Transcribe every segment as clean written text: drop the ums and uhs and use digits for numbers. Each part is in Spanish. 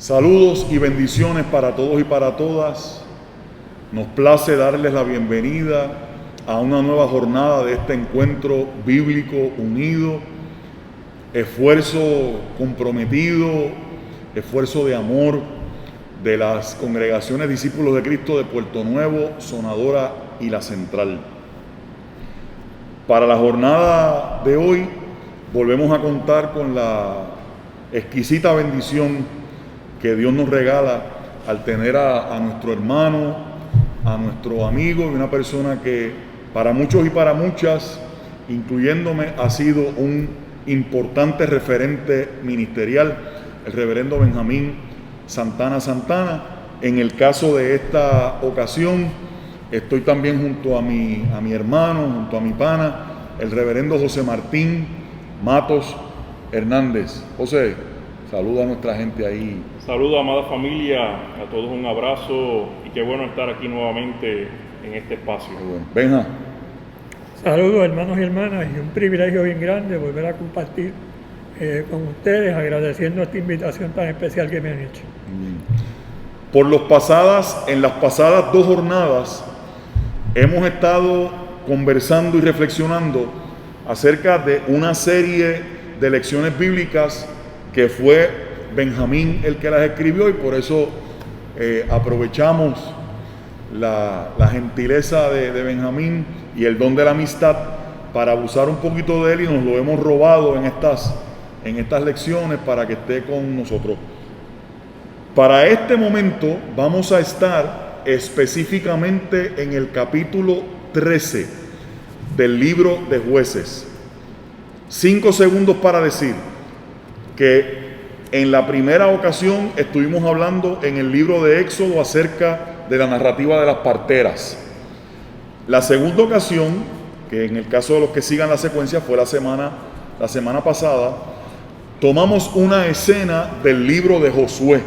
Saludos y bendiciones para todos y para todas. Nos place darles la bienvenida a una nueva jornada de este encuentro bíblico unido, esfuerzo comprometido, esfuerzo de amor de las congregaciones Discípulos de Cristo de Puerto Nuevo, Sonadora y La Central. Para la jornada de hoy volvemos a contar con la exquisita bendición que Dios nos regala al tener a nuestro hermano, a nuestro amigo y una persona que para muchos y para muchas, incluyéndome, ha sido un importante referente ministerial, el reverendo Benjamín Santana. En el caso de esta ocasión, estoy también junto a mi hermano, junto a mi pana, el reverendo José Martín Matos Hernández. José, saluda a nuestra gente ahí. Saludos, amada familia, a todos un abrazo y qué bueno estar aquí nuevamente en este espacio. Bueno. Benja. Saludos, hermanos y hermanas, y un privilegio bien grande volver a compartir con ustedes, agradeciendo esta invitación tan especial que me han hecho. En las pasadas 2 jornadas hemos estado conversando y reflexionando acerca de una serie de lecciones bíblicas que fue Benjamín el que las escribió, y por eso aprovechamos la gentileza de Benjamín y el don de la amistad para abusar un poquito de él, y nos lo hemos robado en estas lecciones para que esté con nosotros. Para este momento vamos a estar específicamente en el capítulo 13 del libro de Jueces. 5 segundos para decir que en la primera ocasión estuvimos hablando en el libro de Éxodo acerca de la narrativa de las parteras. La segunda ocasión, que en el caso de los que sigan la secuencia fue la semana pasada, tomamos una escena del libro de Josué,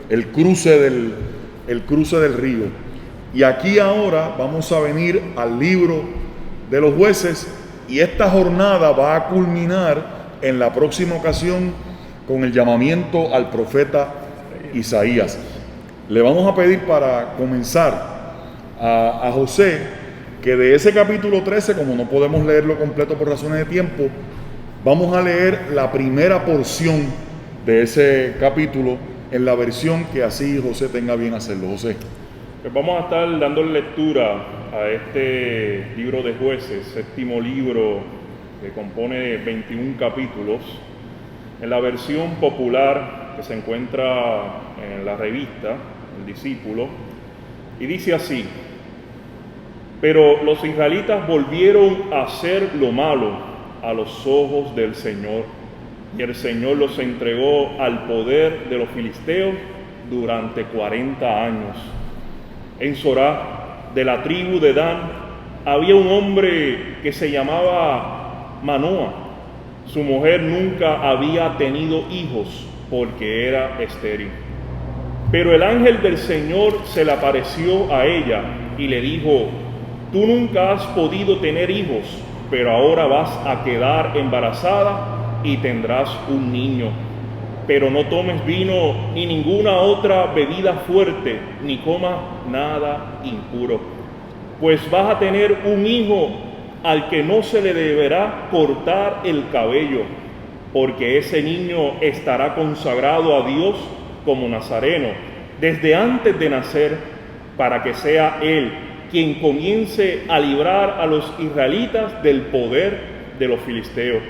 el cruce del río. Y aquí ahora vamos a venir al libro de los Jueces, y esta jornada va a culminar en la próxima ocasión con el llamamiento al profeta Isaías. Le vamos a pedir para comenzar a José que de ese capítulo 13, como no podemos leerlo completo por razones de tiempo, vamos a leer la primera porción de ese capítulo en la versión que así José tenga bien hacerlo. José. Pues vamos a estar dando lectura a este libro de Jueces, 7º libro que compone 21 capítulos, en la versión popular que se encuentra en la revista El Discípulo, y dice así: pero los israelitas volvieron a hacer lo malo a los ojos del Señor, y el Señor los entregó al poder de los filisteos durante 40 años. En Sorá, de la tribu de Dan, había un hombre que se llamaba Manoa. Su mujer nunca había tenido hijos porque era estéril. Pero el ángel del Señor se le apareció a ella y le dijo: tú nunca has podido tener hijos, pero ahora vas a quedar embarazada y tendrás un niño. Pero no tomes vino ni ninguna otra bebida fuerte, ni comas nada impuro, pues vas a tener un hijo al que no se le deberá cortar el cabello, porque ese niño estará consagrado a Dios como nazareno desde antes de nacer, para que sea él quien comience a librar a los israelitas del poder de los filisteos.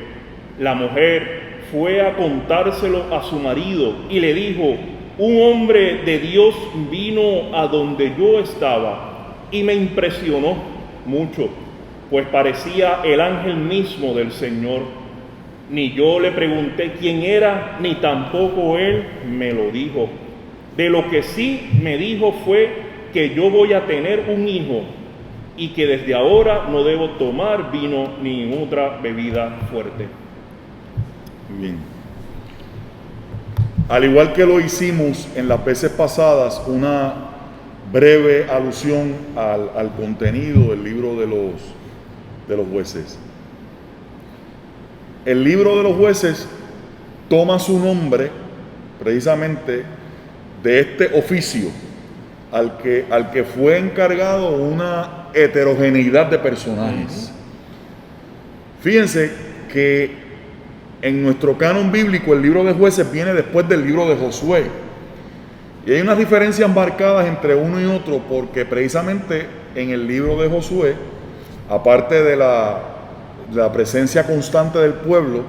La mujer fue a contárselo a su marido y le dijo: un hombre de Dios vino a donde yo estaba y me impresionó mucho, pues parecía el ángel mismo del Señor. Ni yo le pregunté quién era, ni tampoco él me lo dijo. De lo que sí me dijo fue que yo voy a tener un hijo y que desde ahora no debo tomar vino ni otra bebida fuerte. Bien. Al igual que lo hicimos en las veces pasadas, una breve alusión al contenido del libro de los Jueces. El libro de los Jueces toma su nombre precisamente de este oficio, al que fue encargado una heterogeneidad de personajes. Fíjense que en nuestro canon bíblico el libro de Jueces viene después del libro de Josué. Y hay unas diferencias marcadas entre uno y otro, porque precisamente en el libro de Josué, aparte de la presencia constante del pueblo,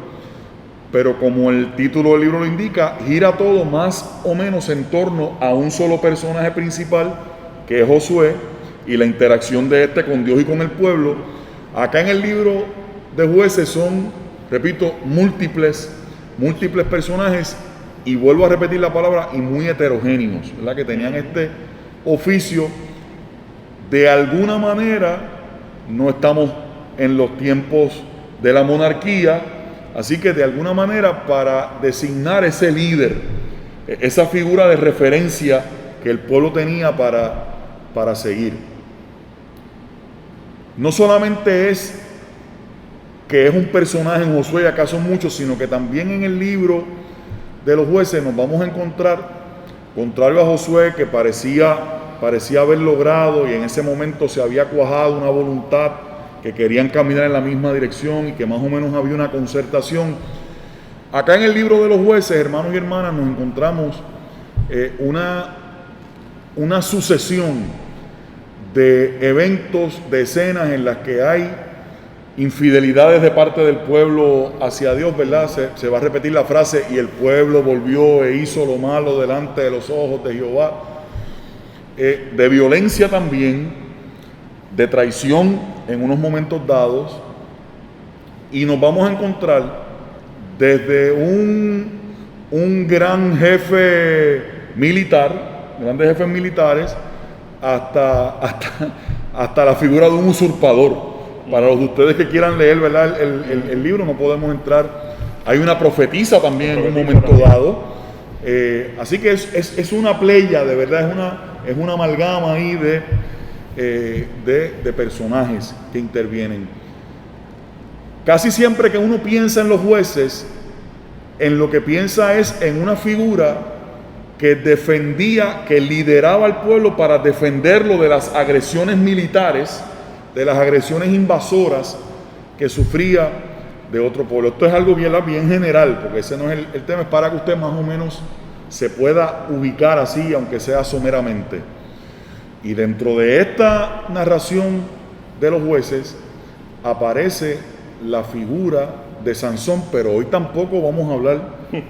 pero como el título del libro lo indica, gira todo más o menos en torno a un solo personaje principal, que es Josué, y la interacción de este con Dios y con el pueblo. Acá en el libro de Jueces son, repito, múltiples personajes, y vuelvo a repetir la palabra, y muy heterogéneos, ¿verdad? Que tenían este oficio. De alguna manera, no estamos en los tiempos de la monarquía, así que de alguna manera, para designar ese líder, esa figura de referencia que el pueblo tenía para seguir. No solamente es que es un personaje en Josué, acá son muchos, sino que también en el libro de los Jueces nos vamos a encontrar, contrario a Josué, que parecía haber logrado, y en ese momento se había cuajado una voluntad, que querían caminar en la misma dirección y que más o menos había una concertación. Acá en el libro de los Jueces, hermanos y hermanas, nos encontramos una sucesión de eventos, de escenas en las que hay infidelidades de parte del pueblo hacia Dios, ¿verdad? Se va a repetir la frase, y el pueblo volvió e hizo lo malo delante de los ojos de Jehová. De violencia también, de traición en unos momentos dados, y nos vamos a encontrar desde un gran jefe militar, grandes jefes militares, hasta la figura de un usurpador. Para los de ustedes que quieran leer, ¿verdad?, el libro, no podemos entrar. Hay una profetisa también en un momento dado. Así que es una playa, de verdad, es una amalgama ahí de personajes que intervienen. Casi siempre que uno piensa en los jueces, en lo que piensa es en una figura que defendía, que lideraba al pueblo para defenderlo de las agresiones militares, de las agresiones invasoras que sufría de otro pueblo. Esto es algo bien general, porque ese no es el tema, es para que usted más o menos se pueda ubicar así, aunque sea someramente. Y dentro de esta narración de los jueces aparece la figura de Sansón, pero hoy tampoco vamos a hablar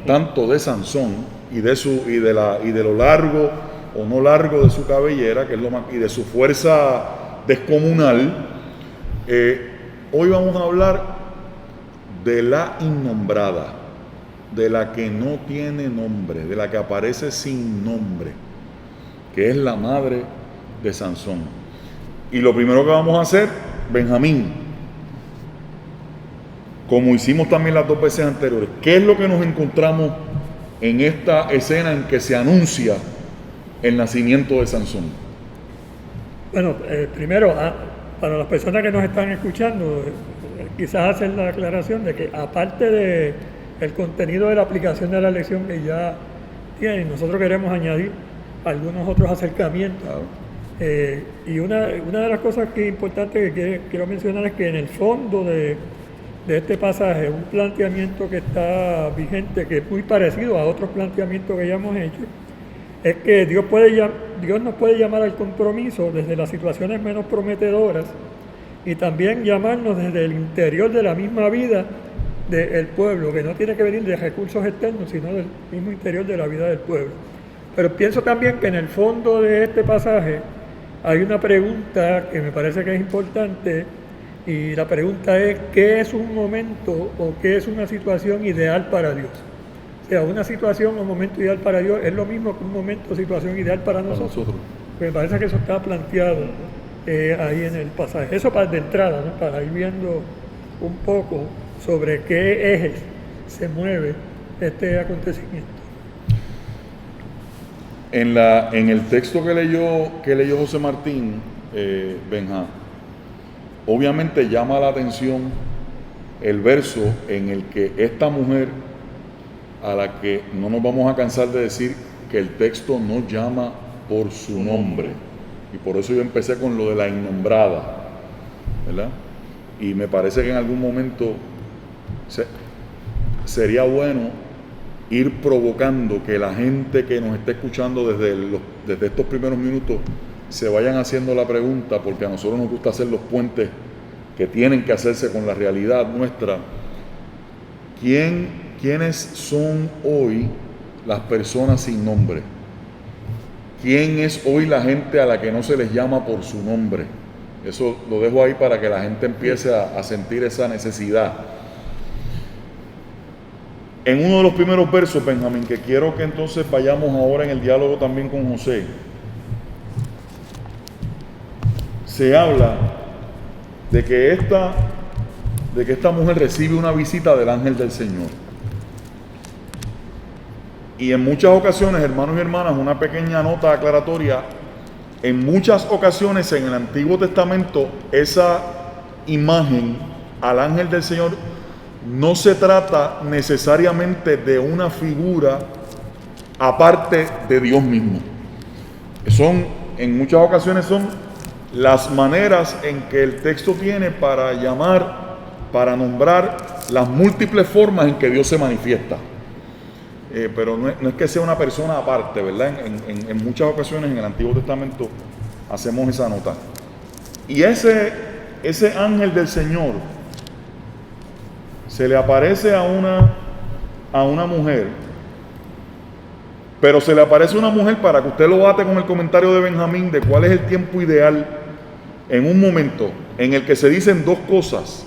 tanto de Sansón y de lo largo o no largo de su cabellera, que es y de su fuerza descomunal. Hoy vamos a hablar de la innombrada, de la que no tiene nombre, de la que aparece sin nombre, que es la madre de Sansón. Y lo primero que vamos a hacer, Benjamín, como hicimos también las dos veces anteriores, ¿qué es lo que nos encontramos en esta escena en que se anuncia el nacimiento de Sansón? Bueno, primero, para las personas que nos están escuchando, quizás hacer la aclaración de que aparte del contenido de la aplicación de la lección que ya tienen, nosotros queremos añadir algunos otros acercamientos. Claro. Y una de las cosas que es importante que quiero mencionar es que en el fondo de este pasaje, un planteamiento que está vigente, que es muy parecido a otros planteamientos que ya hemos hecho, es que Dios nos puede llamar al compromiso desde las situaciones menos prometedoras, y también llamarnos desde el interior de la misma vida del pueblo, que no tiene que venir de recursos externos, sino del mismo interior de la vida del pueblo. Pero pienso también que en el fondo de este pasaje hay una pregunta que me parece que es importante, y la pregunta es: ¿qué es un momento o qué es una situación ideal para Dios? O sea, una situación o momento ideal para Dios es lo mismo que un momento o situación ideal para nosotros. Me parece que eso está planteado ahí en el pasaje. Eso de entrada, ¿no? Para ir viendo un poco sobre qué ejes se mueve este acontecimiento. En el texto que leyó José Martín, Benja, obviamente llama la atención el verso en el que esta mujer, a la que no nos vamos a cansar de decir que el texto no llama por su nombre. Y por eso yo empecé con lo de la innombrada, ¿verdad? Y me parece que en algún momento sería bueno ir provocando que la gente que nos esté escuchando desde estos primeros minutos se vayan haciendo la pregunta, porque a nosotros nos gusta hacer los puentes que tienen que hacerse con la realidad nuestra. ¿Quiénes son hoy las personas sin nombre? ¿Quién es hoy la gente a la que no se les llama por su nombre? Eso lo dejo ahí para que la gente empiece a sentir esa necesidad. En uno de los primeros versos, Benjamín, que quiero que entonces vayamos ahora en el diálogo también con José, se habla de que esta mujer recibe una visita del ángel del Señor. Y en muchas ocasiones, hermanos y hermanas, una pequeña nota aclaratoria, en muchas ocasiones en el Antiguo Testamento esa imagen al ángel del Señor no se trata necesariamente de una figura aparte de Dios mismo. En muchas ocasiones son las maneras en que el texto tiene para llamar, para nombrar las múltiples formas en que Dios se manifiesta. Pero no es que sea una persona aparte, ¿verdad? En muchas ocasiones en el Antiguo Testamento hacemos esa nota. Y ese ángel del Señor se le aparece a una mujer, pero se le aparece a una mujer para que usted lo ate con el comentario de Benjamín de cuál es el tiempo ideal en un momento en el que se dicen dos cosas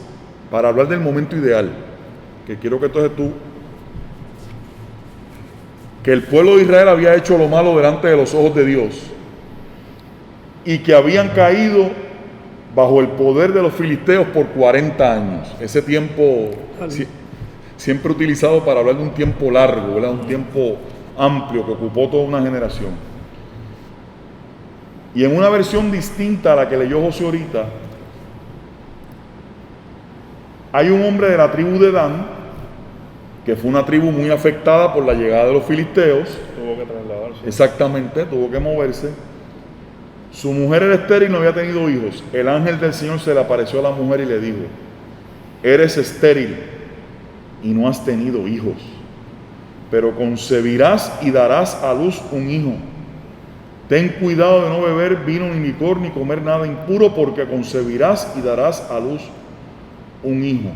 para hablar del momento ideal, que quiero que entonces que el pueblo de Israel había hecho lo malo delante de los ojos de Dios y que habían caído bajo el poder de los filisteos por 40 años. Ese tiempo siempre utilizado para hablar de un tiempo largo, ¿verdad? Un tiempo amplio que ocupó toda una generación. Y en una versión distinta a la que leyó José ahorita, hay un hombre de la tribu de Dan, que fue una tribu muy afectada por la llegada de los filisteos. Tuvo que trasladarse. Exactamente, tuvo que moverse. Su mujer era estéril y no había tenido hijos. El ángel del Señor se le apareció a la mujer y le dijo: eres estéril y no has tenido hijos, pero concebirás y darás a luz un hijo. Ten cuidado de no beber vino ni licor ni comer nada impuro, porque concebirás y darás a luz un hijo.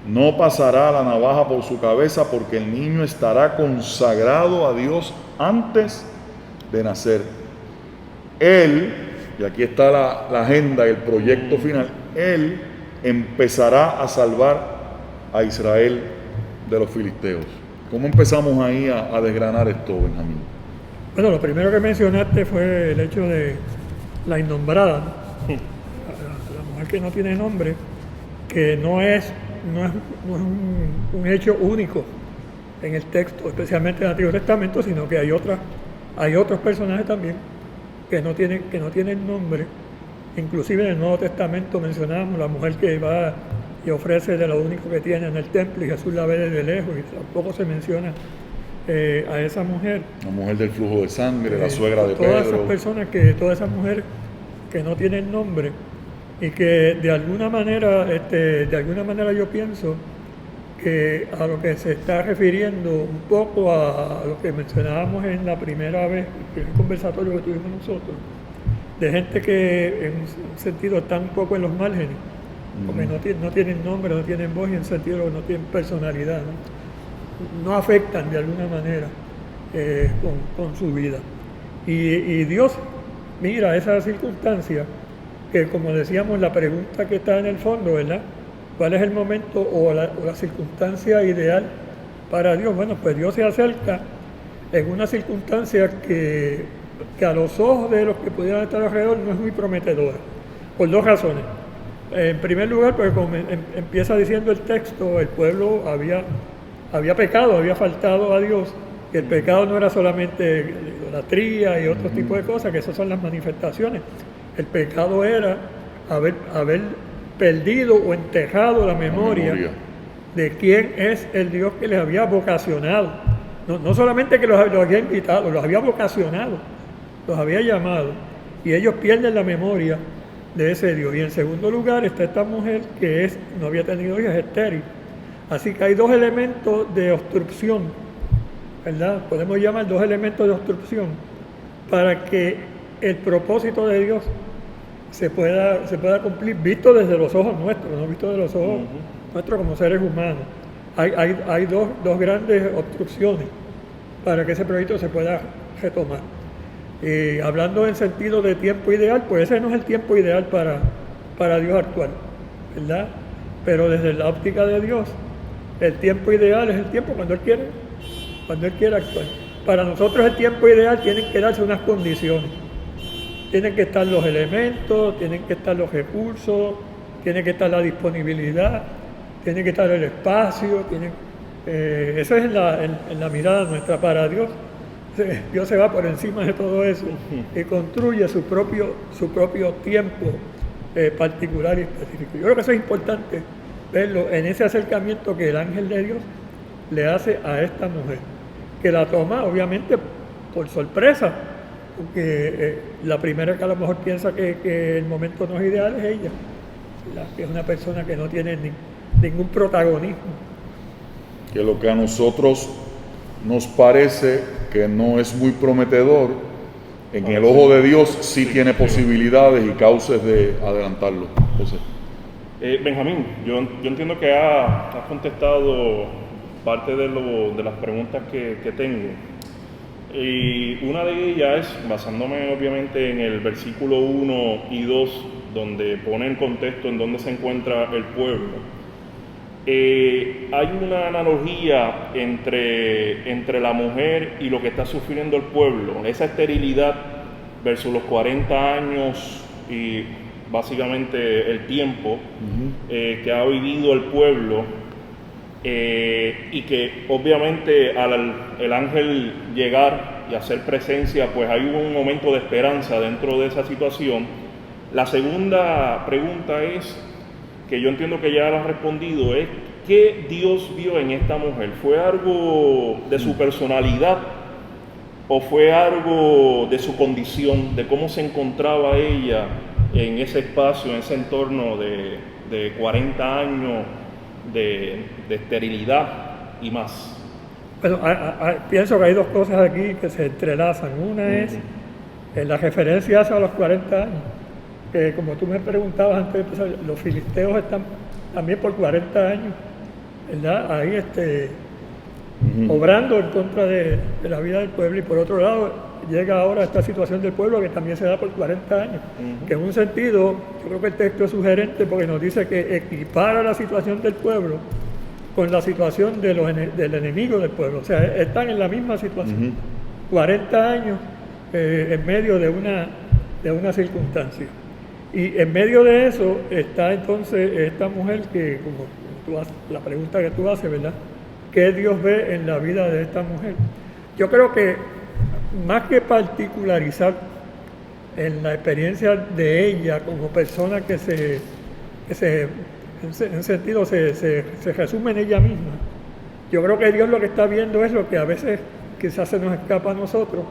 No pasará la navaja por su cabeza, porque el niño estará consagrado a Dios antes de nacer. Él, y aquí está la agenda, el proyecto final, Él empezará a salvar a Israel de los filisteos. ¿Cómo empezamos ahí a desgranar esto, Benjamín? Bueno, lo primero que mencionaste fue el hecho de la innombrada, ¿no? La mujer que no tiene nombre, que no es un hecho único en el texto, especialmente en el Antiguo Testamento, sino que hay otros personajes también que no tienen nombre. Inclusive en el Nuevo Testamento mencionamos la mujer que va y ofrece de lo único que tiene en el templo, y Jesús la ve desde lejos, y tampoco se menciona a esa mujer. La mujer del flujo de sangre, la suegra de Pedro. Todas esas mujeres que no tienen nombre, y que de alguna manera yo pienso que a lo que se está refiriendo un poco a lo que mencionábamos en la primera vez, el primer conversatorio que tuvimos nosotros, de gente que en un sentido está un poco en los márgenes, porque no tienen nombre, no tienen voz, y en sentido no tienen personalidad, no afectan de alguna manera con su vida. Y Dios mira esa circunstancia, que como decíamos, la pregunta que está en el fondo, ¿verdad? ¿Cuál es el momento o la circunstancia ideal para Dios? Bueno, pues Dios se acerca en una circunstancia que a los ojos de los que pudieran estar alrededor no es muy prometedora, por dos razones. En primer lugar, porque como empieza diciendo el texto, el pueblo había pecado, había faltado a Dios, y el pecado no era solamente idolatría y otros tipos de cosas, que esas son las manifestaciones. El pecado era haber perdido o enterrado la memoria de quién es el Dios que les había vocacionado, no solamente que los había invitado, los había vocacionado, los había llamado, y ellos pierden la memoria de ese Dios. Y en segundo lugar está esta mujer que no había tenido hijos, es estéril. Así que hay dos elementos de obstrucción, ¿verdad? Podemos llamar dos elementos de obstrucción para que el propósito de Dios se pueda cumplir, visto desde los ojos nuestros, no visto desde los ojos nuestros como seres humanos. Hay dos grandes obstrucciones para que ese proyecto se pueda retomar. Hablando en sentido de tiempo ideal, pues ese no es el tiempo ideal para Dios actual, ¿verdad? Pero desde la óptica de Dios, el tiempo ideal es el tiempo cuando Él quiere actuar. Para nosotros el tiempo ideal tienen que darse unas condiciones. Tienen que estar los elementos, tienen que estar los recursos, tiene que estar la disponibilidad, tiene que estar el espacio. Eso es en la mirada nuestra. Para Dios, Dios se va por encima de todo eso y construye su propio tiempo particular y específico. Yo creo que eso es importante verlo en ese acercamiento que el ángel de Dios le hace a esta mujer, que la toma obviamente por sorpresa, porque la primera que a lo mejor piensa que el momento no es ideal es ella, que es una persona que no tiene ningún protagonismo. Que lo que a nosotros nos parece que no es muy prometedor, en el ojo de Dios sí tiene posibilidades y cauces de adelantarlo. José. Benjamín, yo entiendo que has contestado parte de las preguntas que tengo. Y una de ellas es, basándome obviamente en el versículo 1 y 2, donde pone en contexto en dónde se encuentra el pueblo. Hay una analogía entre la mujer y lo que está sufriendo el pueblo, esa esterilidad versus los 40 años y básicamente el tiempo que ha vivido el pueblo, y que obviamente al el ángel llegar y hacer presencia, pues hay un momento de esperanza dentro de esa situación. La segunda pregunta es, que yo entiendo que ya la has respondido, es ¿qué Dios vio en esta mujer? ¿Fue algo de su personalidad o fue algo de su condición, de cómo se encontraba ella en ese espacio, en ese entorno de 40 años de esterilidad y más? Bueno, pienso que hay dos cosas aquí que se entrelazan. Una es la referencia a los 40 años, que como tú me preguntabas antes de empezar, los filisteos están también por 40 años, ¿verdad? Ahí obrando en contra de la vida del pueblo, y por otro lado llega ahora esta situación del pueblo que también se da por 40 años, que en un sentido yo creo que el texto es sugerente porque nos dice que equipara la situación del pueblo con la situación del enemigo del pueblo, o sea, están en la misma situación, 40 años en medio de una circunstancia. Y en medio de eso está entonces esta mujer que, como la pregunta que tú haces, ¿verdad? ¿Qué Dios ve en la vida de esta mujer? Yo creo que más que particularizar en la experiencia de ella como persona que en un sentido se resume en ella misma, yo creo que Dios lo que está viendo es lo que a veces quizás se nos escapa a nosotros,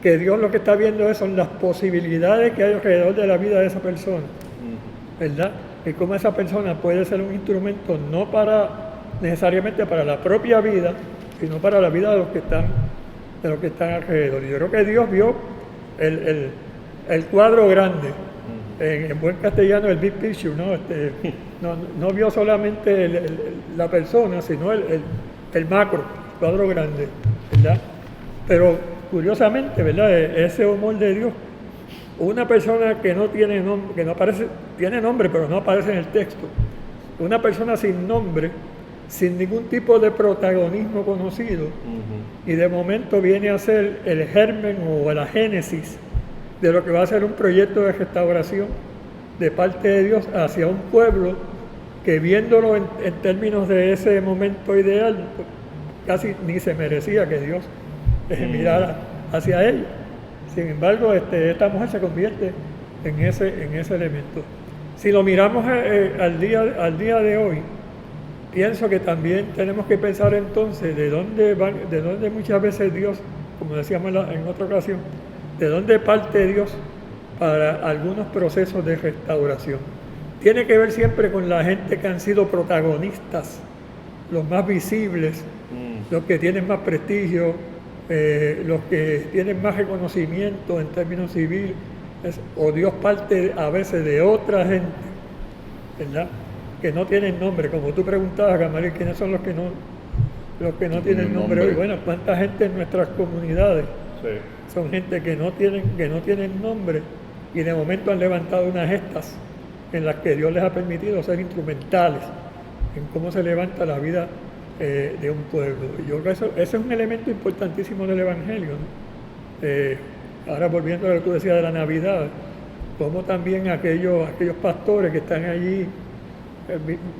que Dios lo que está viendo son las posibilidades que hay alrededor de la vida de esa persona, ¿verdad? Y cómo esa persona puede ser un instrumento no necesariamente para la propia vida, sino para la vida de los que están alrededor. Y yo creo que Dios vio el cuadro grande, en buen castellano el big picture, ¿no? No vio solamente la persona, sino el macro, el cuadro grande, ¿verdad? Pero curiosamente, ¿verdad? Ese humor de Dios, una persona que no tiene nombre, que no aparece, tiene nombre pero no aparece en el texto, una persona sin nombre, sin ningún tipo de protagonismo conocido, y de momento viene a ser el germen o la génesis de lo que va a ser un proyecto de restauración de parte de Dios hacia un pueblo que, viéndolo en términos de ese momento ideal, casi ni se merecía que Dios mirara hacia ella. Sin embargo, esta mujer se convierte en ese elemento. Si lo miramos al día de hoy, pienso que también tenemos que pensar entonces de dónde muchas veces Dios, como decíamos en otra ocasión, de dónde parte Dios para algunos procesos de restauración. Tiene que ver siempre con la gente que han sido protagonistas, los más visibles, los que tienen más prestigio, los que tienen más reconocimiento en términos civiles, o Dios parte a veces de otra gente, ¿verdad?, que no tienen nombre. Como tú preguntabas, Gamaliel, ¿quiénes son los que no tienen nombre hoy? Bueno, ¿cuánta gente en nuestras comunidades son gente que no tienen nombre y de momento han levantado unas gestas en las que Dios les ha permitido ser instrumentales en cómo se levanta la vida de un pueblo? Yo creo que ese es un elemento importantísimo del Evangelio, ¿no? Ahora volviendo a lo que tú decías de la Navidad, como también aquellos pastores que están allí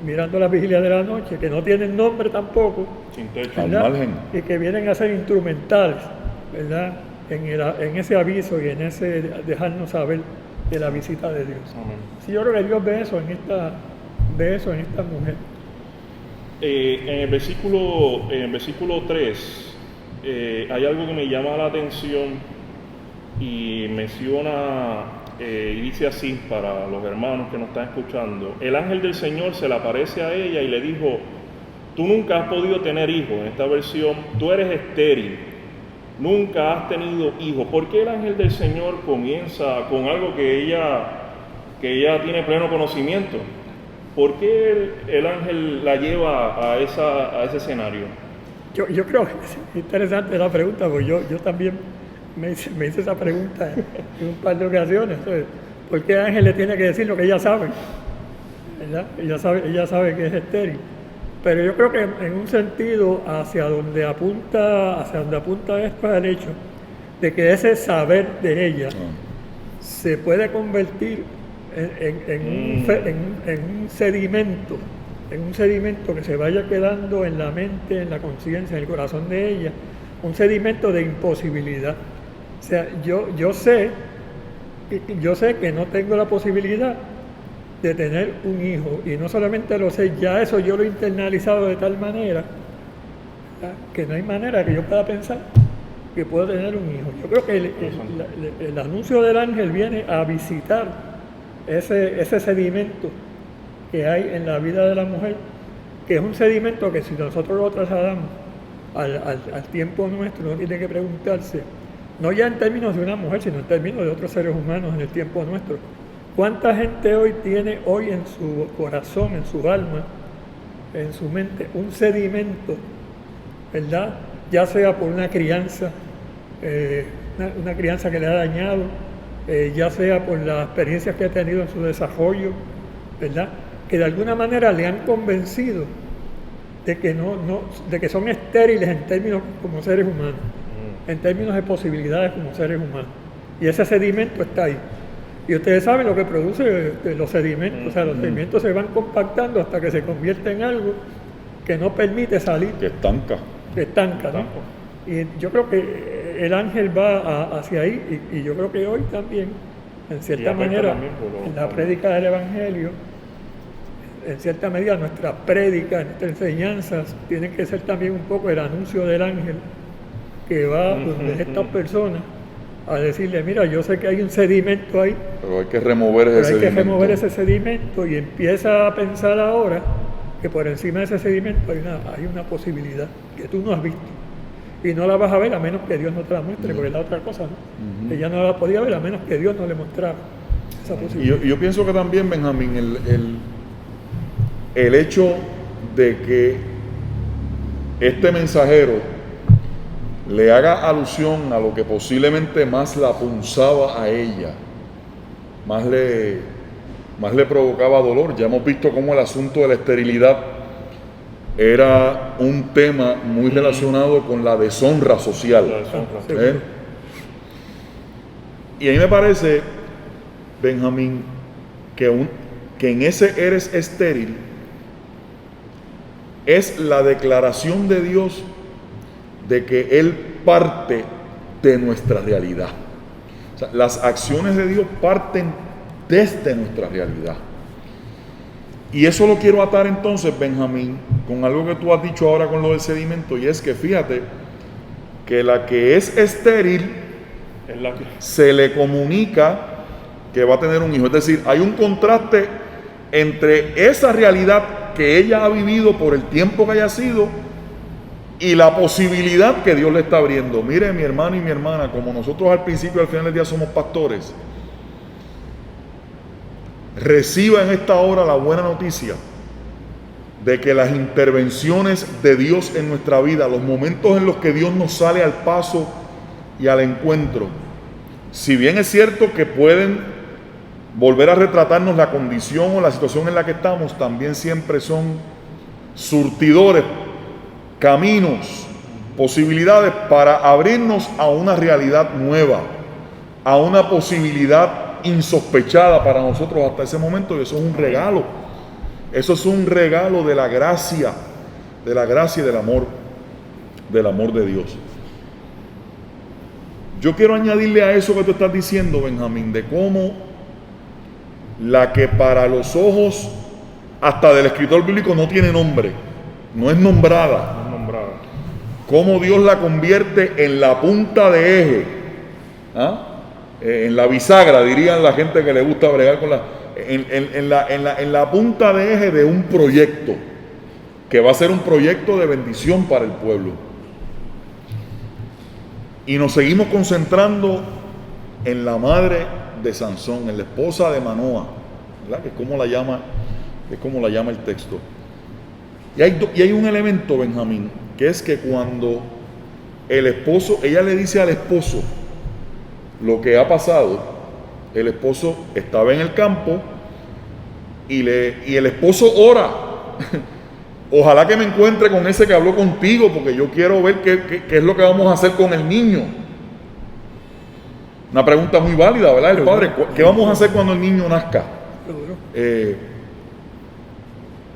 mirando la vigilia de la noche, que no tienen nombre tampoco, sin techo, al margen, y que vienen a ser instrumentales, ¿verdad?, en ese aviso y en ese dejarnos saber de la visita de Dios. Amén. Sí, yo creo que Dios ve eso en esta mujer. En el versículo 3 hay algo que me llama la atención y menciona, y dice así para los hermanos que nos están escuchando: el ángel del Señor se le aparece a ella y le dijo, tú nunca has podido tener hijos. En esta versión, tú eres estéril, nunca has tenido hijos. ¿Por qué el ángel del Señor comienza con algo que ella tiene pleno conocimiento? ¿Por qué el ángel la lleva a ese escenario? Yo creo que es interesante la pregunta, porque yo también me hice esa pregunta en un par de ocasiones. Entonces, ¿por qué el ángel le tiene que decir lo que ella sabe? ¿Verdad? Ella sabe que es estéril. Pero yo creo que en un sentido hacia donde apunta esto es el hecho de que ese saber de ella se puede convertir en un sedimento que se vaya quedando en la mente, en la conciencia, en el corazón de ella, un sedimento de imposibilidad. O sea, yo sé que no tengo la posibilidad de tener un hijo, y no solamente lo sé, ya eso yo lo he internalizado de tal manera, ¿verdad?, que no hay manera que yo pueda pensar que puedo tener un hijo. Yo creo que el anuncio del ángel viene a visitar ese sedimento que hay en la vida de la mujer, que es un sedimento que si nosotros lo trasladamos al tiempo nuestro, uno tiene que preguntarse, no ya en términos de una mujer, sino en términos de otros seres humanos en el tiempo nuestro. ¿Cuánta gente tiene en su corazón, en su alma, en su mente, un sedimento, ¿verdad?, ya sea por una crianza, una crianza que le ha dañado, ya sea por las experiencias que ha tenido en su desarrollo, ¿verdad?, que de alguna manera le han convencido de que de que son estériles en términos como seres humanos, en términos de posibilidades como seres humanos. Y ese sedimento está ahí. Y ustedes saben lo que produce los sedimentos. O sea, los sedimentos se van compactando hasta que se convierte en algo que no permite salir. que estanca, ¿no? Y yo creo que el ángel va hacia ahí, y yo creo que hoy también, en cierta manera, en la prédica del Evangelio, en cierta medida nuestra prédica, nuestras enseñanzas, tienen que ser también un poco el anuncio del ángel que va donde estas personas a decirle, mira, yo sé que hay un sedimento ahí, pero hay que remover ese sedimento, y empieza a pensar ahora que por encima de ese sedimento hay una posibilidad que tú no has visto, y no la vas a ver a menos que Dios no te la muestre, porque es la otra cosa, ¿no? Ella no la podía ver a menos que Dios no le mostrara esa posibilidad. Y yo pienso que también, Benjamín, el hecho de que este mensajero le haga alusión a lo que posiblemente más la punzaba a ella, más le provocaba dolor. Ya hemos visto cómo el asunto de la esterilidad era un tema muy relacionado con la deshonra social. Y a mí me parece, Benjamín, que en ese eres estéril es la declaración de Dios de que Él parte de nuestra realidad. O sea, las acciones de Dios parten desde nuestra realidad. Y eso lo quiero atar entonces, Benjamín, con algo que tú has dicho ahora con lo del sedimento, y es que fíjate que la que es estéril Es la que... se le comunica que va a tener un hijo. Es decir, hay un contraste entre esa realidad que ella ha vivido por el tiempo que haya sido y la posibilidad que Dios le está abriendo. Mire, mi hermano y mi hermana, como nosotros al principio y al final del día somos pastores, reciba en esta hora la buena noticia de que las intervenciones de Dios en nuestra vida, los momentos en los que Dios nos sale al paso y al encuentro, si bien es cierto que pueden volver a retratarnos la condición o la situación en la que estamos, también siempre son surtidores, caminos, posibilidades para abrirnos a una realidad nueva, a una posibilidad insospechada para nosotros hasta ese momento, y eso es un regalo. Eso es un regalo de la gracia y del amor de Dios. Yo quiero añadirle a eso que tú estás diciendo, Benjamín, de cómo la que para los ojos hasta del escritor bíblico no tiene nombre, no es nombrada, cómo Dios la convierte en la punta de eje, en la bisagra, dirían la gente que le gusta bregar con en la punta de eje de un proyecto que va a ser un proyecto de bendición para el pueblo. Y nos seguimos concentrando en la madre de Sansón, en la esposa de Manoa, ¿verdad? Que es como la llama el texto. Y hay un elemento, Benjamín, que es que cuando el esposo, ella le dice al esposo lo que ha pasado, el esposo estaba en el campo y el esposo ora. Ojalá que me encuentre con ese que habló contigo, porque yo quiero ver qué es lo que vamos a hacer con el niño. Una pregunta muy válida, ¿verdad? El padre, ¿qué vamos a hacer cuando el niño nazca?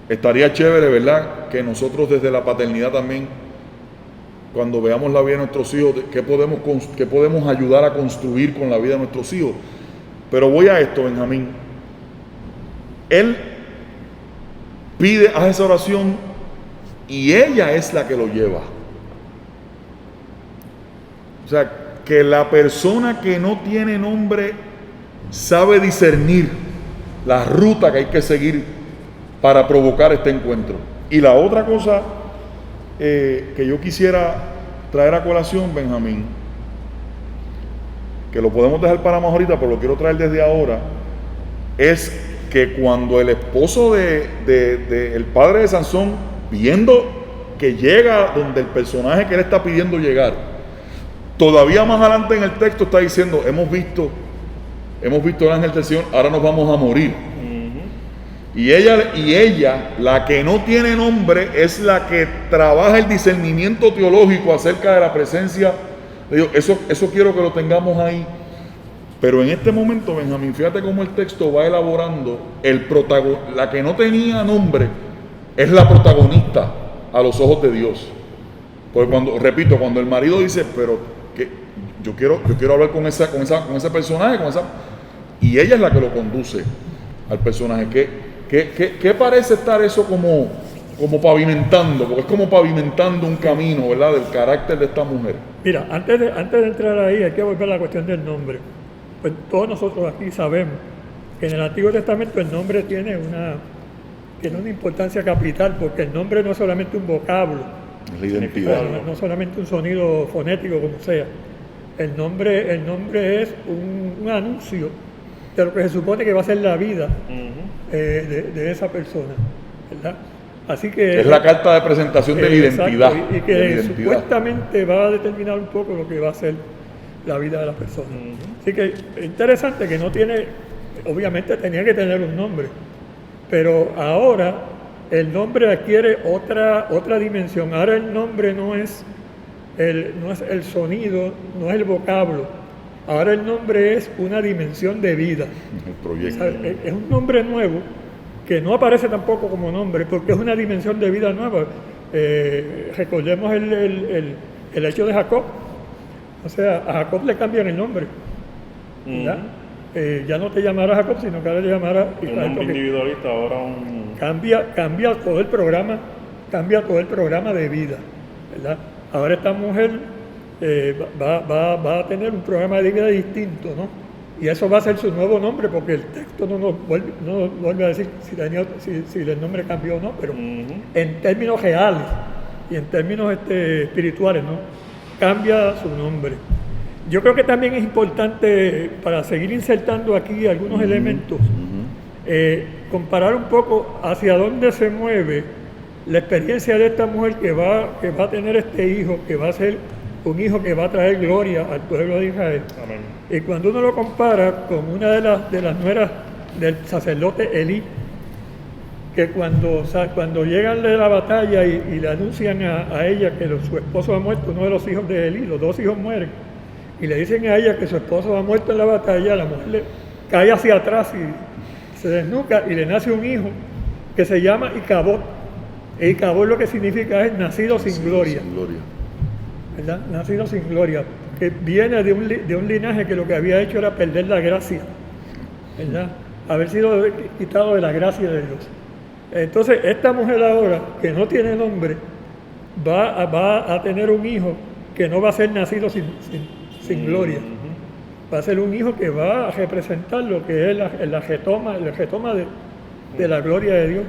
Estaría chévere, ¿verdad? Que nosotros desde la paternidad también, cuando veamos la vida de nuestros hijos, qué podemos ayudar a construir con la vida de nuestros hijos. Pero voy a esto, Benjamín. Él hace esa oración y ella es la que lo lleva. O sea, que la persona que no tiene nombre sabe discernir la ruta que hay que seguir para provocar este encuentro. Y la otra cosa que yo quisiera traer a colación, Benjamín, que lo podemos dejar para más ahorita, pero lo quiero traer desde ahora, es que cuando el esposo el padre de Sansón, viendo que llega donde el personaje que él está pidiendo llegar, todavía más adelante en el texto está diciendo, hemos visto el ángel del Señor, ahora nos vamos a morir. Y ella, la que no tiene nombre, es la que trabaja el discernimiento teológico acerca de la presencia de Dios. Eso quiero que lo tengamos ahí. Pero en este momento, Benjamín, fíjate cómo el texto va elaborando la que no tenía nombre es la protagonista a los ojos de Dios. Porque cuando el marido dice, pero que yo quiero hablar con ese personaje, y ella es la que lo conduce al personaje. ¿Qué parece estar eso como pavimentando? Porque es como pavimentando un camino, ¿verdad?, del carácter de esta mujer. Mira, antes de entrar ahí, hay que volver a la cuestión del nombre. Pues todos nosotros aquí sabemos que en el Antiguo Testamento el nombre tiene una importancia capital, porque el nombre no es solamente un vocablo, es la identidad, no solamente un sonido fonético como sea. El nombre es un anuncio de lo que se supone que va a ser la vida de esa persona, ¿verdad? Así que es la carta de presentación de la identidad. Y que supuestamente va a determinar un poco lo que va a ser la vida de la persona. Así que es interesante que no tiene, obviamente tenía que tener un nombre, pero ahora el nombre adquiere otra dimensión. Ahora el nombre no es el sonido, no es el vocablo. Ahora el nombre es una dimensión de vida. El proyecto. O sea, es un nombre nuevo que no aparece tampoco como nombre, porque es una dimensión de vida nueva. Recordemos el hecho de Jacob. O sea, a Jacob le cambian el nombre, ¿verdad? ya no te llamará Jacob, sino que ahora te llamará Un Israel. nombre individualista, ahora un... Cambia todo el programa de vida, ¿verdad? Ahora esta mujer va a tener un programa de vida distinto, ¿no? Y eso va a ser su nuevo nombre, porque el texto no nos vuelve a decir si el nombre cambió o no, pero en términos reales y en términos espirituales, ¿no? Cambia su nombre. Yo creo que también es importante, para seguir insertando aquí algunos elementos, comparar un poco hacia dónde se mueve la experiencia de esta mujer que va a tener este hijo, que va a ser un hijo que va a traer gloria al pueblo de Israel. Amén. Y cuando uno lo compara con una de las nueras del sacerdote Elí, que cuando llegan de la batalla y le anuncian a ella que su esposo ha muerto, uno de los hijos de Elí, los dos hijos mueren, y le dicen a ella que su esposo ha muerto en la batalla, la mujer le cae hacia atrás y se desnuca y le nace un hijo que se llama Icabod. E Icabod lo que significa es nacido sin gloria. ¿Verdad? Nacido sin gloria, que viene de un linaje que lo que había hecho era perder la gracia, ¿verdad? Haber sido quitado de la gracia de Dios. Entonces, esta mujer ahora, que no tiene nombre, va a tener un hijo que no va a ser nacido sin gloria. Va a ser un hijo que va a representar lo que es el retoma de la gloria de Dios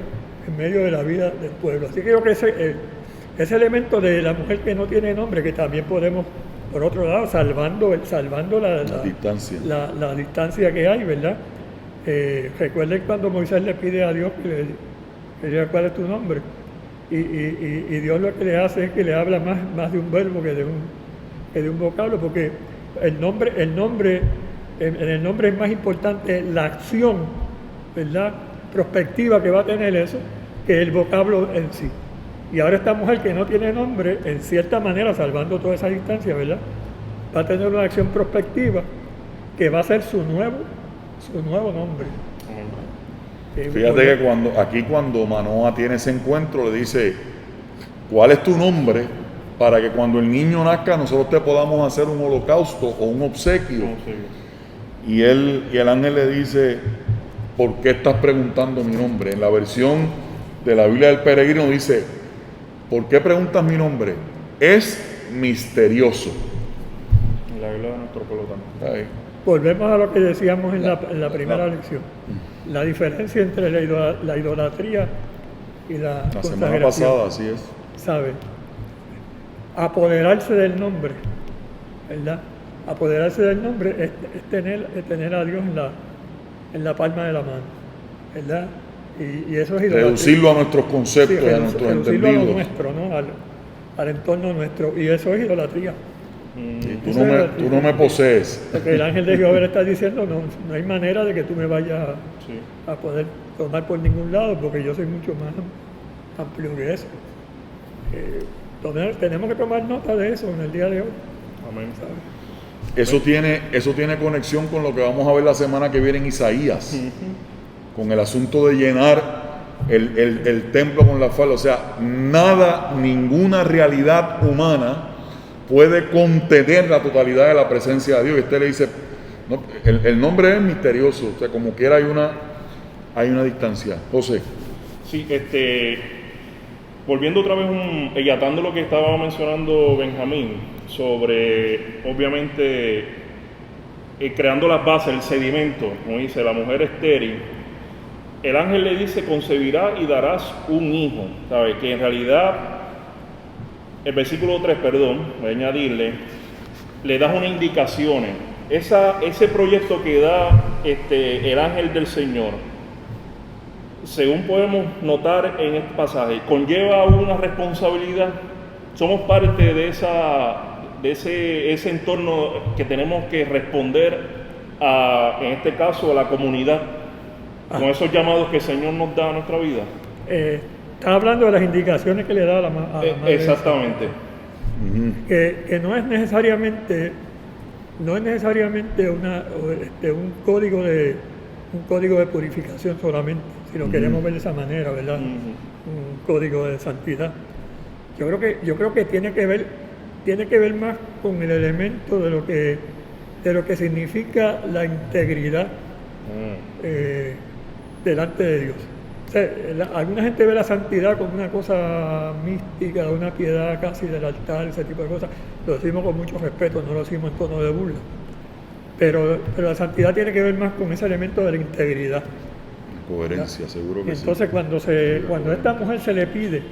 en medio de la vida del pueblo. Así que creo que ese elemento de la mujer que no tiene nombre, que también podemos, por otro lado, salvando la distancia que hay, ¿verdad? Recuerden cuando Moisés le pide a Dios que le diga cuál es tu nombre, y Dios lo que le hace es que le habla más de un verbo que de un vocablo, porque en el nombre es más importante la acción, ¿verdad?, prospectiva que va a tener eso, que el vocablo en sí. Y ahora esta mujer que no tiene nombre, en cierta manera, salvando toda esa distancia, ¿verdad?, va a tener una acción prospectiva que va a ser su nuevo nombre. Fíjate que cuando Manoa tiene ese encuentro, le dice, ¿cuál es tu nombre? Para que cuando el niño nazca nosotros te podamos hacer un holocausto o un obsequio. Y el ángel le dice, ¿por qué estás preguntando mi nombre? En la versión de la Biblia del Peregrino dice, ¿por qué preguntas mi nombre? Es misterioso. En la Biblia de nuestro pueblo también. Volvemos a lo que decíamos en la primera lección. La diferencia entre la idolatría y la semana pasada, así es. ¿Sabe? Apoderarse del nombre, ¿verdad? Apoderarse del nombre es tener a Dios en la palma de la mano, ¿verdad? Y eso es idolatría. Reducirlo a nuestros conceptos, a nuestros entendidos. Reducirlo a lo nuestro, ¿no? Al entorno nuestro. Y eso es idolatría. Tú no me posees. Porque el ángel de Jehová le está diciendo, no hay manera de que tú me vayas a poder tomar por ningún lado, porque yo soy mucho más amplio que eso. Tenemos que tomar nota de eso en el día de hoy. Amén. Eso tiene conexión con lo que vamos a ver la semana que viene en Isaías, con el asunto de llenar el templo con la falda. O sea, ninguna realidad humana puede contener la totalidad de la presencia de Dios. Y usted le dice, no, el nombre es misterioso, o sea, como quiera hay una distancia. José. Sí, volviendo otra vez y atando lo que estaba mencionando Benjamín, sobre, obviamente, creando las bases, el sedimento, como dice, la mujer estéril, el ángel le dice, concebirá y darás un hijo, ¿sabe? Que en realidad, el versículo 3, voy a añadirle, le das unas indicaciones. Ese proyecto que da el ángel del Señor, según podemos notar en este pasaje, conlleva una responsabilidad. Somos parte de ese entorno que tenemos que responder en este caso, a la comunidad, con esos llamados que el Señor nos da a nuestra vida. Estás hablando de las indicaciones que le da a la madre. Exactamente. Que no es necesariamente un código de purificación solamente, si lo queremos ver de esa manera, ¿verdad? Un código de santidad. Yo creo que tiene que ver más con el elemento de lo que de lo que significa la integridad delante de Dios. O sea, alguna gente ve la santidad como una cosa mística, una piedad casi del altar, ese tipo de cosas. Lo decimos con mucho respeto, no lo decimos en tono de burla. Pero la santidad tiene que ver más con ese elemento de la integridad. Coherencia, ¿Ya? seguro que Entonces, sí. cuando a esta mujer se le pide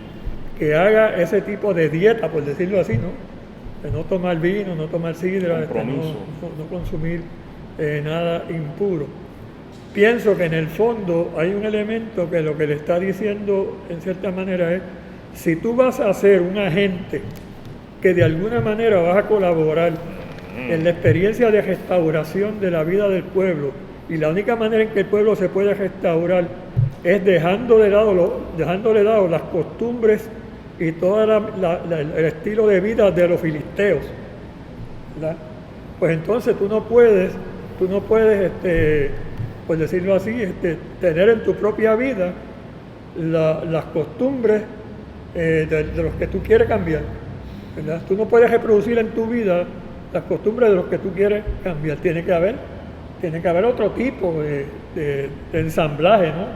que haga ese tipo de dieta, por decirlo así, ¿no? De no tomar vino, no tomar sidra, no consumir nada impuro. Pienso que en el fondo hay un elemento que lo que le está diciendo en cierta manera es, si tú vas a ser un agente que de alguna manera vas a colaborar en la experiencia de restauración de la vida del pueblo, y la única manera en que el pueblo se puede restaurar es dejando de lado las costumbres y todo el estilo de vida de los filisteos, ¿verdad? Pues entonces tú no puedes por decirlo así, tener en tu propia vida las costumbres de los que tú quieres cambiar, ¿verdad? Tú no puedes reproducir en tu vida las costumbres de los que tú quieres cambiar. Tiene que haber otro tipo de ensamblaje, ¿no?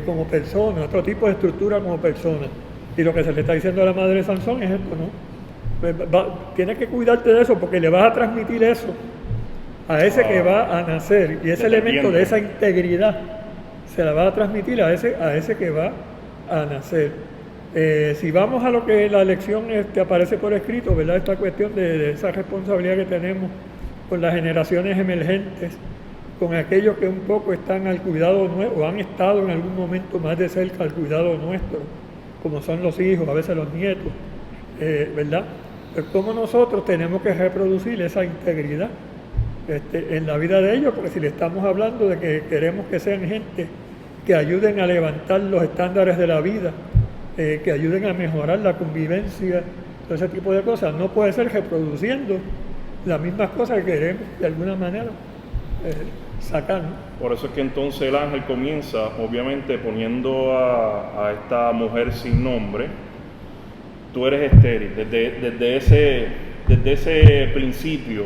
Como persona, otro tipo de estructura como persona. Y lo que se le está diciendo a la madre de Sansón es esto, ¿no? Tienes que cuidarte de eso porque le vas a transmitir eso a ese que va a nacer, y ese elemento de esa integridad se la va a transmitir a ese que va a nacer. Si vamos a lo que la lección aparece por escrito, ¿verdad? Esta cuestión de esa responsabilidad que tenemos con las generaciones emergentes, con aquellos que un poco están al cuidado nuestro, o han estado en algún momento más de cerca al cuidado nuestro, como son los hijos, a veces los nietos, ¿verdad? Pues cómo nosotros tenemos que reproducir esa integridad en la vida de ellos, porque si le estamos hablando de que queremos que sean gente que ayuden a levantar los estándares de la vida, que ayuden a mejorar la convivencia, todo ese tipo de cosas, no puede ser reproduciendo las mismas cosas que queremos de alguna manera sacar, ¿no? Por eso es que entonces el ángel comienza, obviamente, poniendo a esta mujer sin nombre. Tú eres estéril, desde ese principio,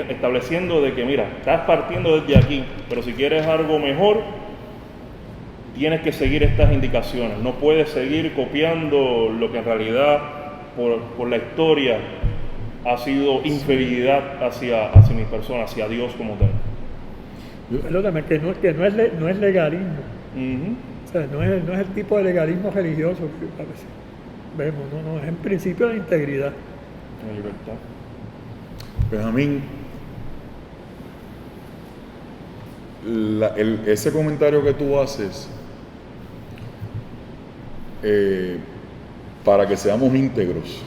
estableciendo de que, mira, estás partiendo desde aquí, pero si quieres algo mejor, tienes que seguir estas indicaciones. No puedes seguir copiando lo que en realidad, por la historia, ha sido infidelidad hacia mi persona, hacia Dios como tal. Perdóname, que no es legalismo. O sea, no es el tipo de legalismo religioso que a veces vemos, no, es en principio de integridad. La libertad. Benjamín, ese comentario que tú haces, para que seamos íntegros,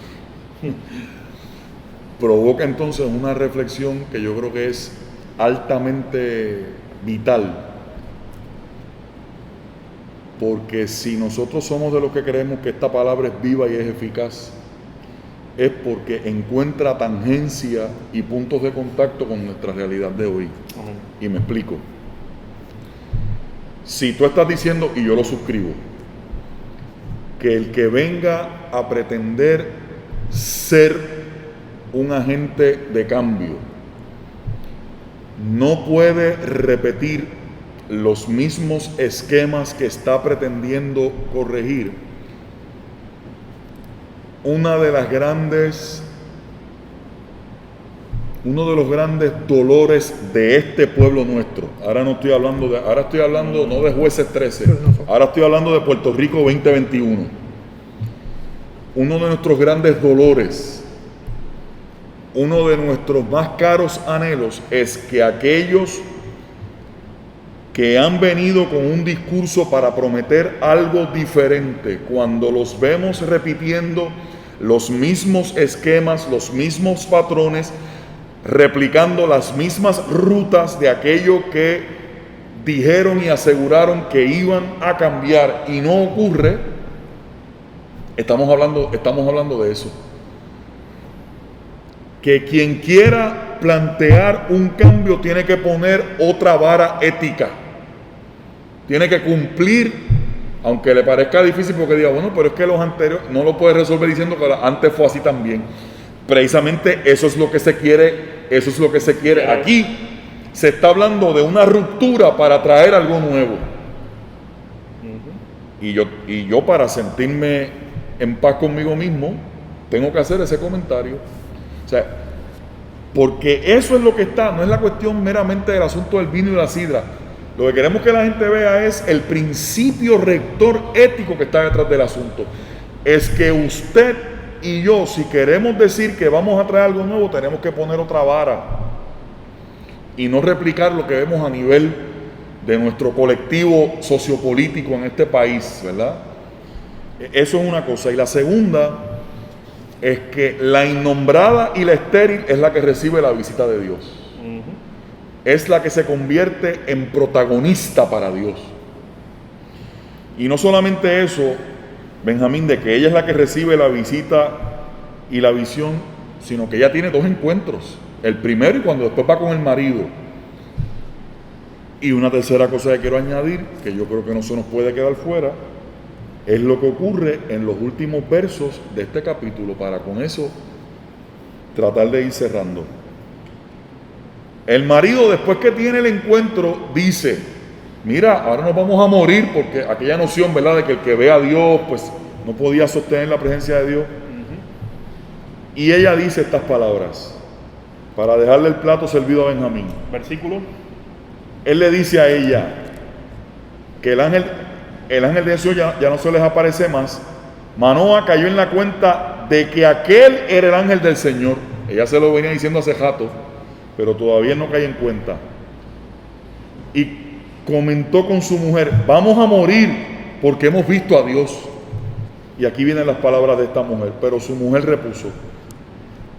provoca entonces una reflexión que yo creo que es altamente vital, porque si nosotros somos de los que creemos que esta palabra es viva y es eficaz, es porque encuentra tangencia y puntos de contacto con nuestra realidad de hoy. Amén. Y me explico. Si tú estás diciendo, y yo lo suscribo, que el que venga a pretender ser un agente de cambio no puede repetir los mismos esquemas que está pretendiendo corregir, uno de los grandes dolores de este pueblo nuestro. Ahora estoy hablando no de Jueces 13, ahora estoy hablando de Puerto Rico 2021. Uno de nuestros grandes dolores, uno de nuestros más caros anhelos es que aquellos que han venido con un discurso para prometer algo diferente, cuando los vemos repitiendo los mismos esquemas, los mismos patrones, replicando las mismas rutas de aquello que dijeron y aseguraron que iban a cambiar y no ocurre, estamos hablando de eso. Que quien quiera plantear un cambio tiene que poner otra vara ética, tiene que cumplir, aunque le parezca difícil porque diga, bueno, pero es que los anteriores no lo puede resolver diciendo que antes fue así también. Precisamente eso es lo que se quiere eso es lo que se quiere. Aquí se está hablando de una ruptura para traer algo nuevo. Y yo para sentirme en paz conmigo mismo, tengo que hacer ese comentario. O sea, porque eso es lo que está, no es la cuestión meramente del asunto del vino y la sidra. Lo que queremos que la gente vea es el principio rector ético que está detrás del asunto. Es que usted y yo, si queremos decir que vamos a traer algo nuevo, tenemos que poner otra vara y no replicar lo que vemos a nivel de nuestro colectivo sociopolítico en este país, ¿verdad? Eso es una cosa. Y la segunda es que la innombrada y la estéril es la que recibe la visita de Dios. Es la que se convierte en protagonista para Dios. Y no solamente eso, Benjamín, de que ella es la que recibe la visita y la visión, sino que ella tiene dos encuentros. El primero y cuando después va con el marido. Y una tercera cosa que quiero añadir, que yo creo que no se nos puede quedar fuera, es lo que ocurre en los últimos versos de este capítulo, para con eso tratar de ir cerrando. El marido, después que tiene el encuentro, dice: mira, ahora nos vamos a morir, porque aquella noción, ¿verdad?, de que el que ve a Dios, pues no podía sostener la presencia de Dios. Y ella dice estas palabras, para dejarle el plato servido a Benjamín. Versículo. Él le dice a ella que el ángel de Dios ya no se les aparece más. Manoa cayó en la cuenta de que aquel era el ángel del Señor. Ella se lo venía diciendo hace rato, pero todavía no cae en cuenta. Y comentó con su mujer: vamos a morir porque hemos visto a Dios. Y aquí vienen las palabras de esta mujer. Pero su mujer repuso: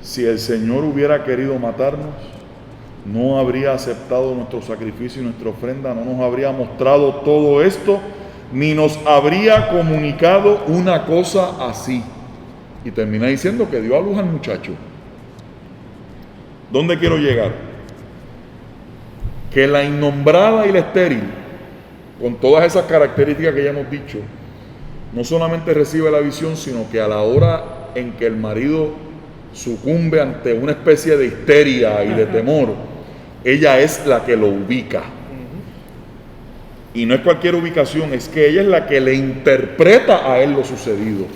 si el Señor hubiera querido matarnos, no habría aceptado nuestro sacrificio y nuestra ofrenda, no nos habría mostrado todo esto, ni nos habría comunicado una cosa así. Y termina diciendo que dio a luz al muchacho. ¿Dónde quiero llegar? Que la innombrada y la estéril, con todas esas características que ya hemos dicho, no solamente recibe la visión, sino que a la hora en que el marido sucumbe ante una especie de histeria y de temor, ella es la que lo ubica. Y no es cualquier ubicación, es que ella es la que le interpreta a él lo sucedido.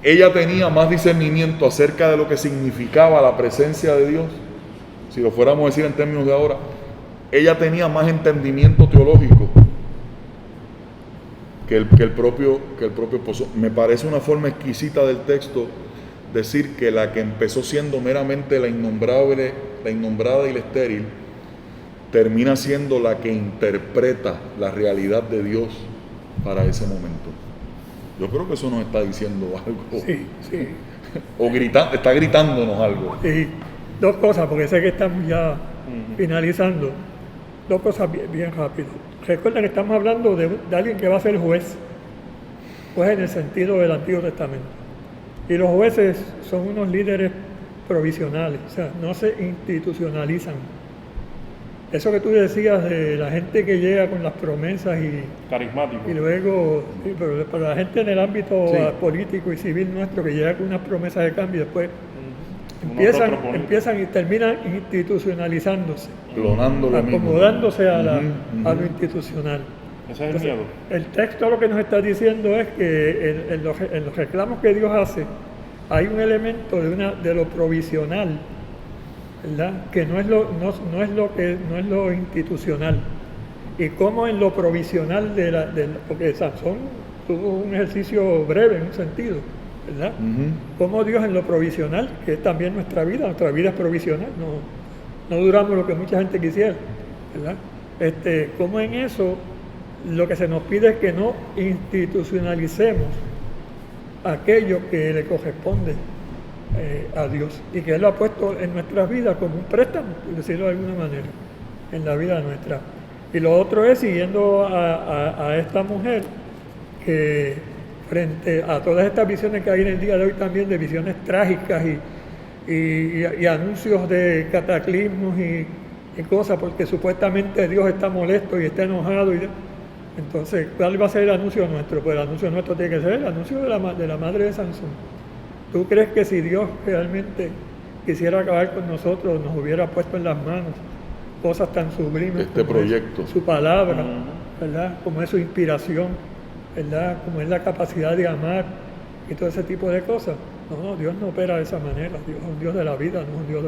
Ella tenía más discernimiento acerca de lo que significaba la presencia de Dios, si lo fuéramos a decir en términos de ahora. Ella tenía más entendimiento teológico que el propio esposo. Me parece una forma exquisita del texto decir que la que empezó siendo meramente la innombrada y la estéril, termina siendo la que interpreta la realidad de Dios para ese momento. Yo creo que eso nos está diciendo algo. Sí, sí. O está gritándonos algo. Sí, dos cosas, porque sé que estamos ya finalizando. Dos cosas bien rápido. Recuerden que estamos hablando de alguien que va a ser juez en el sentido del Antiguo Testamento. Y los jueces son unos líderes provisionales, o sea, no se institucionalizan. Eso que tú decías de la gente que llega con las promesas y carismático. Y luego, sí, pero para la gente en el ámbito político y civil nuestro que llega con unas promesas de cambio y después empiezan y terminan institucionalizándose, acomodándose a lo institucional. Ese es el miedo. El texto lo que nos está diciendo es que en los reclamos que Dios hace hay un elemento de lo provisional, ¿verdad?, que no es lo institucional. Y como en lo provisional porque Sansón tuvo un ejercicio breve en un sentido, ¿verdad? Como Dios en lo provisional, que es también nuestra vida es provisional, no duramos lo que mucha gente quisiera, ¿verdad? Como en eso lo que se nos pide es que no institucionalicemos aquello que le corresponde a Dios y que Él lo ha puesto en nuestras vidas como un préstamo, por decirlo de alguna manera, en la vida nuestra. Y lo otro es, siguiendo a esta mujer, que frente a todas estas visiones que hay en el día de hoy también, de visiones trágicas y anuncios de cataclismos y cosas, porque supuestamente Dios está molesto y está enojado. Entonces, ¿cuál va a ser el anuncio nuestro? Pues el anuncio nuestro tiene que ser el anuncio de la madre de Sansón. ¿Tú crees que si Dios realmente quisiera acabar con nosotros, nos hubiera puesto en las manos cosas tan sublimes Este como proyecto. es su palabra, ¿verdad? Como es su inspiración, ¿verdad? Como es la capacidad de amar y todo ese tipo de cosas. No, Dios no opera de esa manera. Dios es un Dios de la vida, no es un Dios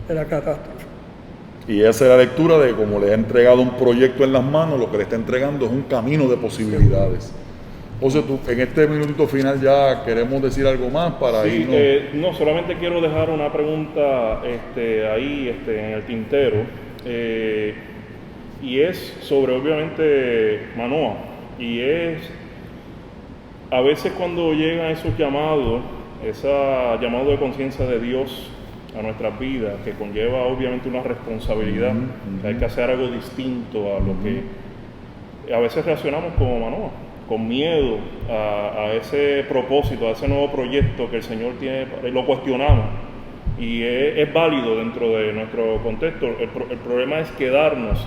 de la catástrofe. Y esa es la lectura de cómo le ha entregado un proyecto en las manos, lo que le está entregando es un camino de posibilidades. José, tú en este minutito final ya queremos decir algo más para Sí, irnos. no, solamente quiero dejar una pregunta ahí en el tintero, y es sobre obviamente Manoah, y es a veces cuando llegan esos llamados, ese llamado de conciencia de Dios a nuestras vidas, que conlleva obviamente una responsabilidad, que hay que hacer algo distinto a lo que a veces reaccionamos como Manoah, con miedo a ese propósito, a ese nuevo proyecto que el Señor tiene, lo cuestionamos y es válido dentro de nuestro contexto. El problema es quedarnos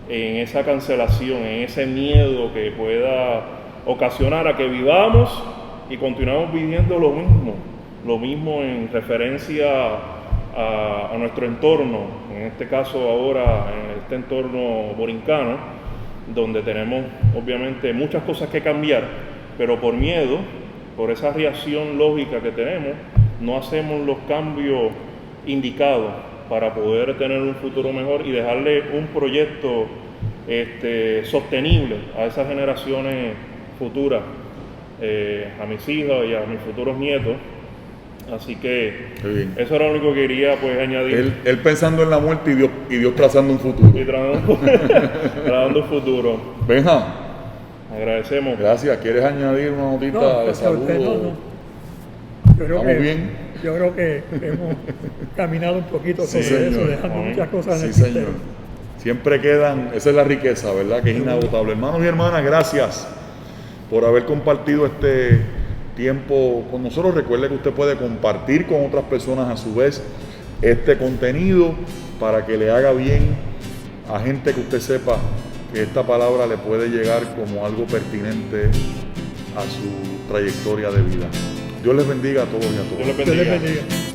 en esa cancelación, en ese miedo que pueda ocasionar a que vivamos y continuamos viviendo lo mismo en referencia a nuestro entorno, en este caso ahora en este entorno borincano, donde tenemos obviamente muchas cosas que cambiar, pero por miedo, por esa reacción lógica que tenemos, no hacemos los cambios indicados para poder tener un futuro mejor y dejarle un proyecto sostenible a esas generaciones futuras, a mis hijos y a mis futuros nietos. Así que eso era lo único que quería pues añadir. Él pensando en la muerte y Dios trazando un futuro. Y trazando un futuro. Benja, agradecemos. Gracias. ¿Quieres añadir una notita de saludo? Yo creo ¿Estamos bien? Yo creo que hemos caminado un poquito sobre eso, dejando muchas cosas en el señor. tintero. Siempre quedan, esa es la riqueza, ¿verdad? Que es inagotable. Hermanos y hermanas, gracias por haber compartido este tiempo con nosotros. Recuerde que usted puede compartir con otras personas a su vez este contenido para que le haga bien a gente que usted sepa que esta palabra le puede llegar como algo pertinente a su trayectoria de vida. Dios les bendiga a todos y a todas. Dios les bendiga. Dios les bendiga.